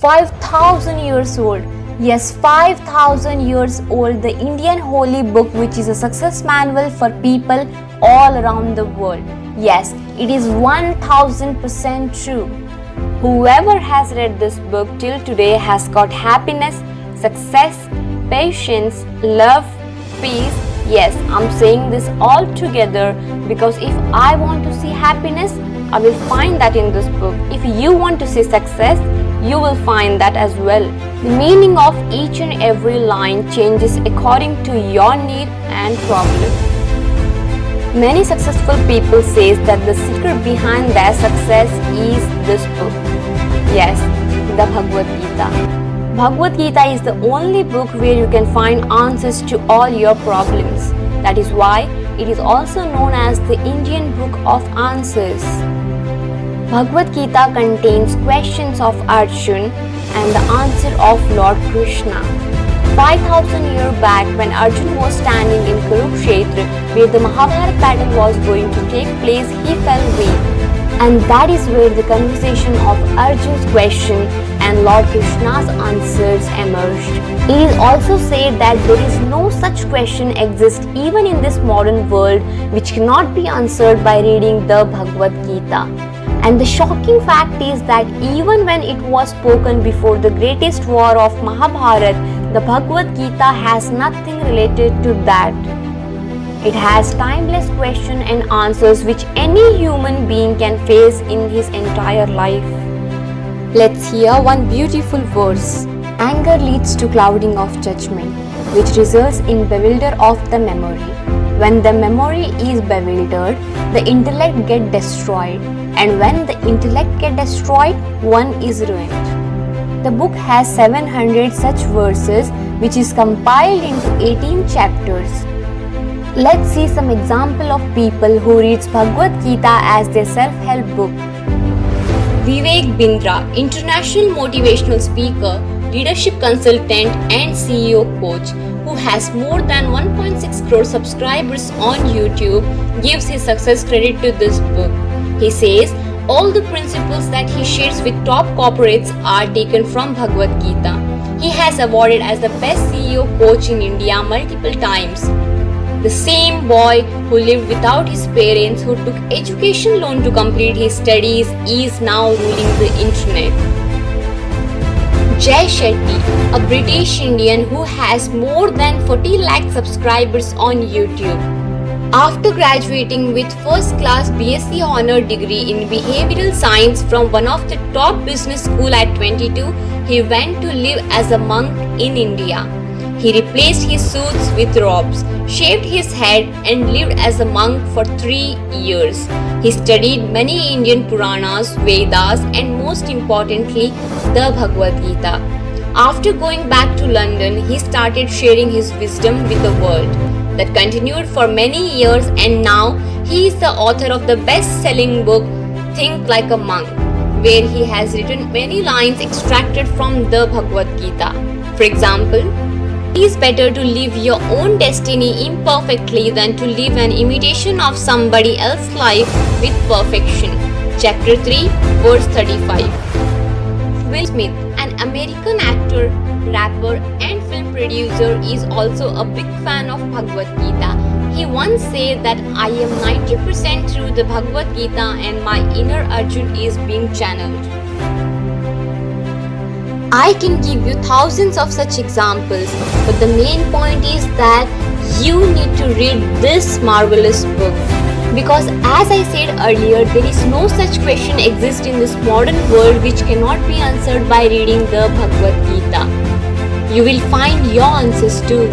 5,000 years old. Yes, 5,000 years old, the Indian holy book, which is a success manual for people all around the world. Yes, it is 1000% true. Whoever has read this book till today has got happiness, success, patience, love, peace. Yes, I'm saying this all together because if I want to see happiness, I will find that in this book. If you want to see success, you will find that as well. The meaning of each and every line changes according to your need and problem. Many successful people say that the secret behind their success is this book. Yes, the Bhagavad Gita. Bhagavad Gita is the only book where you can find answers to all your problems. That is why it is also known as the Indian Book of Answers. Bhagavad Gita contains questions of Arjuna and the answer of Lord Krishna. 5,000 years back, when Arjuna was standing in Kurukshetra, where the Mahabharata battle was going to take place, he fell weak. And that is where the conversation of Arjuna's question and Lord Krishna's answers emerged. It is also said that there is no such question exists even in this modern world which cannot be answered by reading the Bhagavad Gita. And the shocking fact is that even when it was spoken before the greatest war of Mahabharata, the Bhagavad Gita has nothing related to that. It has timeless questions and answers which any human being can face in his entire life. Let's hear one beautiful verse. Anger leads to clouding of judgment, which results in bewilder of the memory. When the memory is bewildered, the intellect gets destroyed. And when the intellect gets destroyed, one is ruined. The book has 700 such verses which is compiled into 18 chapters. Let's see some example of people who reads Bhagavad Gita as their self-help book. Vivek Bhindra, international motivational speaker, leadership consultant and CEO coach, who has more than 1.6 crore subscribers on YouTube, gives his success credit to this book. He says all the principles that he shares with top corporates are taken from Bhagavad Gita. He has awarded as the best CEO coach in India multiple times. The same boy who lived without his parents, who took education loan to complete his studies, is now ruling the internet. Shetty, a British Indian who has more than 40 lakh subscribers on YouTube. After graduating with first class BSc Honour degree in behavioral science from one of the top business school at 22, he went to live as a monk in India. He replaced his suits with robes, shaved his head and lived as a monk for 3 years. He studied many Indian Puranas, Vedas and most importantly, the Bhagavad Gita. After going back to London, he started sharing his wisdom with the world. That continued for many years and now he is the author of the best-selling book Think Like a Monk, where he has written many lines extracted from the Bhagavad Gita. For example, it is better to live your own destiny imperfectly than to live an imitation of somebody else's life with perfection. Chapter 3, verse 35. Will Smith, an American actor, rapper and film producer, is also a big fan of Bhagavad Gita. He once said that I am 90% through the Bhagavad Gita and my inner Arjuna is being channeled. I can give you thousands of such examples, but the main point is that you need to read this marvelous book. Because as I said earlier, there is no such question exists in this modern world which cannot be answered by reading the Bhagavad Gita. You will find your answers too.